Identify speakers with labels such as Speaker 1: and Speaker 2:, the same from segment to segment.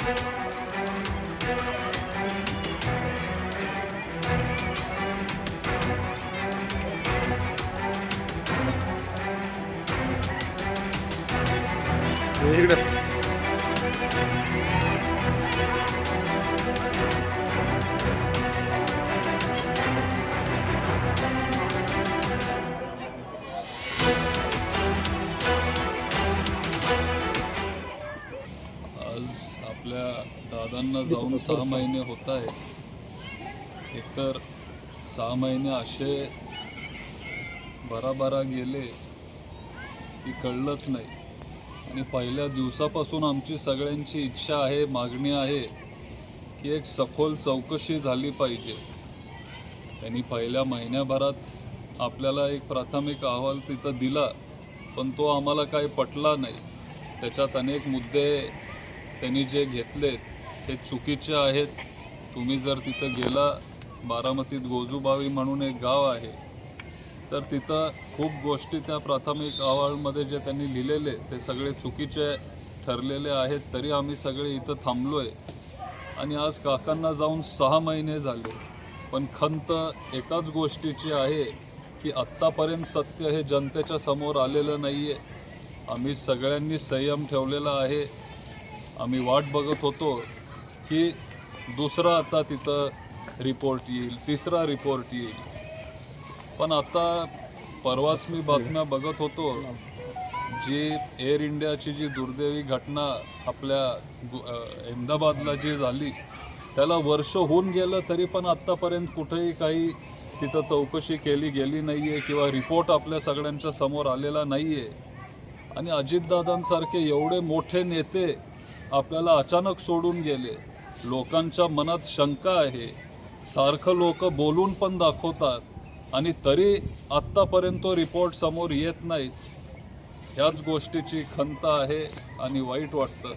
Speaker 1: इकडे
Speaker 2: आपल्या दादांना जाऊन 6 महिने होत आहे. एकतर 6 महिने असे भराभरा गेले की कळलंच नाही. आणि पहिल्या दिवसापासून आमची सगळ्यांची इच्छा आहे, मागणी आहे की एक सखोल चौकशी झाली पाहिजे. त्यांनी पहिल्या महिन्याभरात आपल्याला एक प्राथमिक अहवाल तिथं दिला, पण तो आम्हाला काही पटला नाही. त्याच्यात अनेक मुद्दे त्यांनी जे घेतलेत ते चुकीचे आहेत. तुम्ही जर तिथं गेला, बारामतीत गोजूबावी म्हणून एक गाव आहे, तर तिथं खूप गोष्टी त्या प्राथमिक अहवालमध्ये जे त्यांनी लिहिलेले ते सगळे चुकीचे ठरलेले आहेत. तरी आम्ही सगळे इथं थांबलो आहे. आणि आज काकांना जाऊन 6 महिने झाले, पण खंत एकाच गोष्टीची आहे की आत्तापर्यंत सत्य हे जनतेच्या समोर आलेलं नाही आहे. आम्ही सगळ्यांनी संयम ठेवलेला आहे. आम्ही वाट बघत होतो की दुसरा आता तिथं रिपोर्ट येईल, तिसरा रिपोर्ट येईल. पण आता परवाच मी बातम्या बघत होतो, जी एअर इंडियाची जी दुर्दैवी घटना आपल्या अहमदाबादला जी झाली, त्याला वर्ष होऊन गेलं तरी पण आत्तापर्यंत कुठेही काही तिथं चौकशी केली गेली नाही आहे किंवा रिपोर्ट आपल्या सगळ्यांच्या समोर आलेला नाही आहे. आणि अजितदादांसारखे एवढे मोठे नेते आपल्याला अचानक सोडून गेले. लोकांच्या मनात शंका आहे. सारखं लोक बोलून पण दाखवतात आणि तरी आत्तापर्यंत तो रिपोर्ट समोर येत नाहीत. ह्याच गोष्टीची खंत आहे आणि वाईट वाटतं.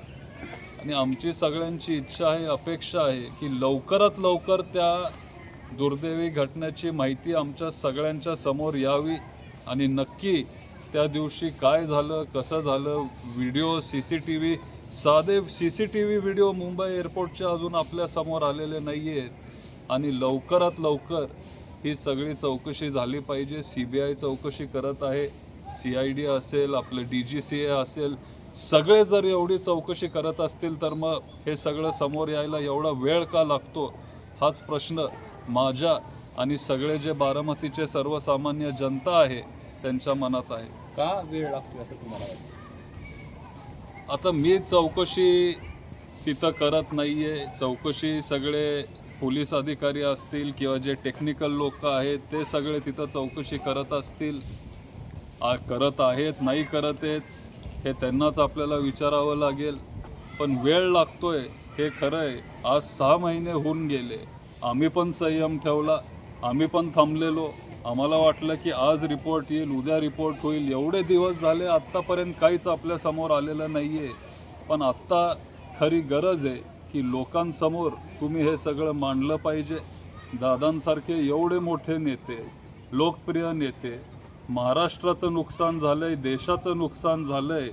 Speaker 2: आणि आमची सगळ्यांची इच्छा आहे, अपेक्षा आहे की लवकरात लवकर त्या दुर्दैवी घटनेची माहिती आमच्या सगळ्यांच्या समोर यावी आणि नक्की त्या दिवशी काय झालं, कसं झालं, व्हिडिओ, CCTV, साधे CCTV व्हिडिओ मुंबई एअरपोर्टचे अजून आपल्या समोर आलेले नाही आहेत. आणि लवकरात लवकर ही सगळी चौकशी झाली पाहिजे. CBI चौकशी करत आहे, CID असेल, आपलं DGCA असेल, सगळे जर एवढी चौकशी करत असतील तर मग हे सगळं समोर यायला एवढा वेळ का लागतो, हाच प्रश्न माझ्या आणि सगळे जे बारामतीचे सर्वसामान्य जनता आहे त्यांच्या मनात आहे.
Speaker 1: का वेळ लागतो असं तुम्हाला वाटतं?
Speaker 2: आता मी चौकशी तिथं करत नाही आहे. चौकशी सगळे पोलीस अधिकारी असतील किंवा जे टेक्निकल लोक आहेत ते सगळे तिथं चौकशी करत असतील. करत आहेत, नाही करत आहेत, हे त्यांनाच आपल्याला विचारावं लागेल. पण वेळ लागतोय हे खरं आहे. आज 6 महिने होऊन गेले. आम्ही पण संयम ठेवला, आम्ही पण थांबलेलो. आम्हाला वाटलं की आज रिपोर्ट येईल, उद्या रिपोर्ट होईल. एवढे दिवस झाले, आत्तापर्यंत काहीच आपल्यासमोर आलेलं नाही आहे. पण आत्ता खरी गरज आहे की लोकांसमोर तुम्ही हे सगळं मांडलं पाहिजे. दादांसारखे एवढे मोठे नेते, लोकप्रिय नेते, महाराष्ट्राचं नुकसान झालं आहे, देशाचं नुकसान झालं आहे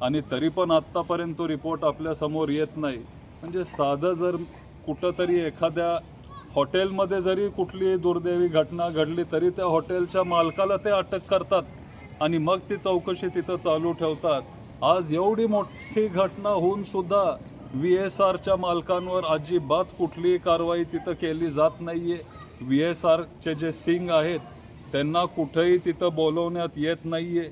Speaker 2: आणि तरी पण आत्तापर्यंत तो रिपोर्ट आपल्यासमोर येत नाही. म्हणजे साधं जर कुठंतरी एखाद्या हॉटेलमध्ये जरी कुठली दुर्दैवी घटना घडली तरी त्या हॉटेलच्या मालकाला ते अटक करतात आणि मग ती चौकशी तिथं चालू ठेवतात. आज एवढी मोठी घटना होऊन सुद्धा VSRच्या मालकांवर अजिबात कुठलीही कारवाई तिथं केली जात नाही आहे. VSRचे जे सिंग आहेत त्यांना कुठेही तिथं बोलवण्यात येत नाही आहे.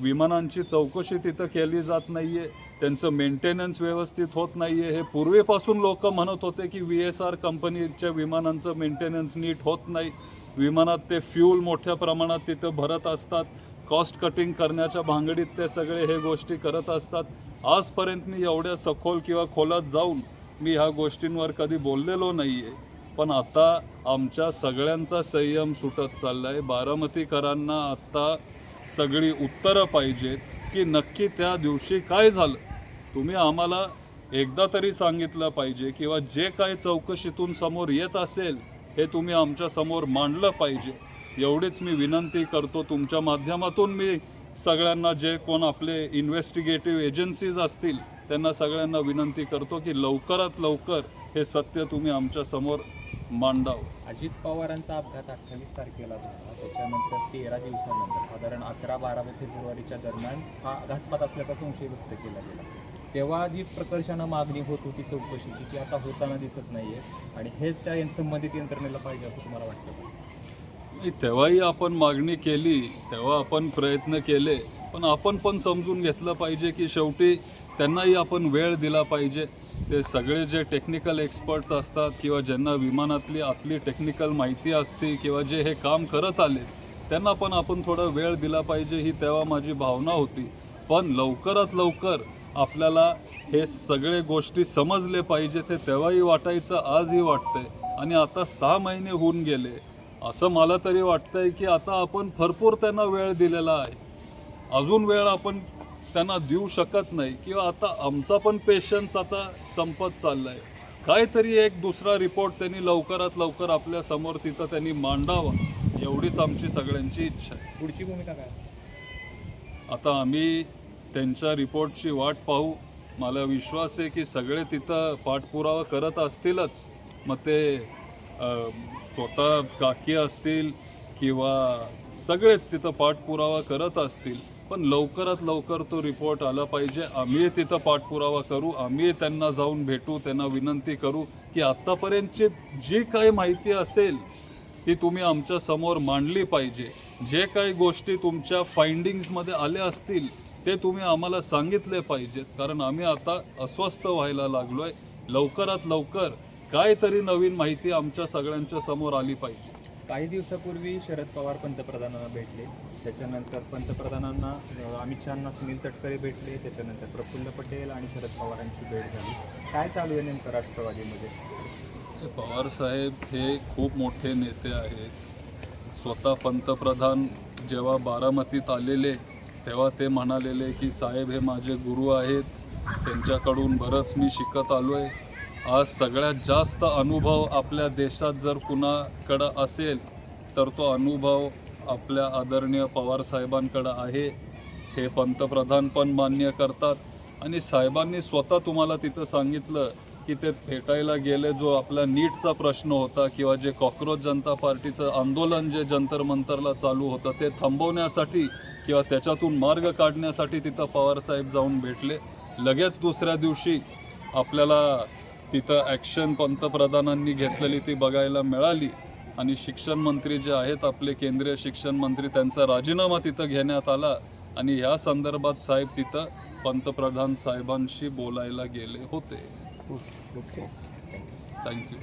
Speaker 2: विमानांची चौकशी तिथं केली जात नाही आहे. त्यांचं मेंटेनन्स व्यवस्थित होत नाही आहे. हे पूर्वीपासून लोक म्हणत होते की VSR कंपनीच्या विमानांचं मेंटेनन्स नीट होत नाही. विमानात ते फ्यूल मोठ्या प्रमाणात तिथं भरत असतात. कॉस्ट कटिंग करण्याच्या भांगडीत ते सगळे हे गोष्टी करत असतात. आजपर्यंत मी एवढ्या सखोल किंवा खोलात जाऊन मी ह्या गोष्टींवर कधी बोललेलो नाही आहे. पण आता आमच्या सगळ्यांचा संयम सुटत चालला आहे. बारामतीकरांना आत्ता सगळी उत्तरं पाहिजेत की नक्की त्या दिवशी काय झालं. तुम्ही आम्हाला एकदा तरी सांगितलं पाहिजे किंवा जे काय चौकशीतून समोर येत असेल हे तुम्ही आमच्या समोर मांडलं पाहिजे. एवढीच मी विनंती करतो. तुमच्या माध्यमातून मी सगळ्यांना, जे कोण आपले इन्व्हेस्टिगेटिव्ह एजन्सीज असतील त्यांना सगळ्यांना विनंती करतो की लवकरात लवकर हे सत्य तुम्ही आमच्या समोर मांडावं.
Speaker 1: अजित पवारांचा अपघात 28 तारखेला झाला, त्याच्यानंतर 13 दिवसानंतर साधारण 11-12 फेब्रुवारीच्या दरम्यान हा घातपात असल्याचा संशय व्यक्त केला गेला. तेव्हा जी प्रकर्षानं मागणी होत होती चौकशीची ती आता होताना दिसत नाहीये आणि हेच त्या संबंधित यंत्रणेला पाहिजे असं तुम्हाला वाटतं का?
Speaker 2: तेव्हाही आपण मागणी केली, तेव्हा आपण प्रयत्न केले, पण आपण पण समजून घेतलं पाहिजे की शेवटी त्यांनाही आपण वेळ दिला पाहिजे. ते सगळे जे टेक्निकल एक्सपर्ट्स असतात किंवा ज्यांना विमानातली आतली टेक्निकल माहिती असते किंवा जे हे काम करत आले त्यांना पण आपण थोडा वेळ दिला पाहिजे, ही तेव्हा माझी भावना होती. पण लवकरात लवकर आपल्याला हे सगळे गोष्टी समजले पाहिजे, ते तेव्हाही वाटायचं, आजही वाटतंय. आणि आता 6 महिने होऊन गेले, असं मला तरी वाटतंय की आता आपण भरपूर त्यांना वेळ दिलेला आहे. अजून वेळ आपण त्यांना देऊ शकत नाही किंवा आता आमचा पण पेशन्स आता संपत चालला आहे. काहीतरी एक दुसरा रिपोर्ट त्यांनी लवकरात लवकर आपल्या समोर तिथं त्यांनी मांडावा, एवढीच आमची सगळ्यांची इच्छा आहे.
Speaker 1: पुढची भूमिका काय?
Speaker 2: आता आम्ही त्यांच्या रिपोर्टची वाट पाहू. मला विश्वास आहे की सगळे तिथं पाठपुरावा करत असतीलच. मग ते स्वतः काकी असतील किंवा सगळेच तिथं पाठपुरावा करत असतील, पण लवकरात लवकर तो रिपोर्ट आला पाहिजे. आम्ही तिथं पाठपुरावा करू, आम्ही त्यांना जाऊन भेटू, त्यांना विनंती करू की आत्तापर्यंतची जी काही माहिती असेल ती तुम्ही आमच्या समोर मांडली पाहिजे. जे काही गोष्टी तुमच्या फाइंडिंग्समध्ये आल्या असतील ते तुम्ही आम्हाला सांगितले पाहिजेत, कारण आम्ही आता अस्वस्थ व्हायला लागलो आहे. लवकरात लवकर काहीतरी नवीन माहिती आमच्या सगळ्यांच्या समोर आली पाहिजे.
Speaker 1: काही दिवसापूर्वी शरद पवार पंतप्रधानांना भेटले, त्याच्यानंतर पंतप्रधानांना अमित शहांना सुनील तटकरे भेटले, त्याच्यानंतर प्रफुल्ल पटेल आणि शरद पवारांची भेट झाली. काय चालू आहे नेमकं राष्ट्रवादीमध्ये?
Speaker 2: पवार साहेब हे खूप मोठे नेते आहेत. स्वतः पंतप्रधान जेव्हा बारामतीत आलेले तेव्हा ते म्हणालेले की साहेब हे माझे गुरु आहेत, त्यांच्याकडून बरंच मी शिकत आलो आहे. आज सगळ्यात जास्त अनुभव आपल्या देशात जर कुणाकडं असेल तर तो अनुभव आपल्या आदरणीय पवारसाहेबांकडं आहे. हे पंतप्रधान पण मान्य करतात आणि साहेबांनी स्वतः तुम्हाला तिथं सांगितलं की ते भेटायला गेले. जो आपला नीटचा प्रश्न होता किंवा जे कॉक्रोच जनता पार्टीचं आंदोलन जे जंतर मंतरला चालू होतं ते थांबवण्यासाठी किंवा त्याच्यातून मार्ग काढण्यासाठी तिथं पवारसाहेब जाऊन भेटले. लगेच दुसऱ्या दिवशी आपल्याला तिथं ॲक्शन पंतप्रधानांनी घेतलेली ती बघायला मिळाली आणि शिक्षण मंत्री जे आहेत आपले केंद्रीय शिक्षण मंत्री त्यांचा राजीनामा तिथं घेण्यात आला आणि ह्या संदर्भात साहेब तिथं पंतप्रधान साहेबांशी बोलायला गेले होते.
Speaker 1: ओके.
Speaker 2: थँक्यू.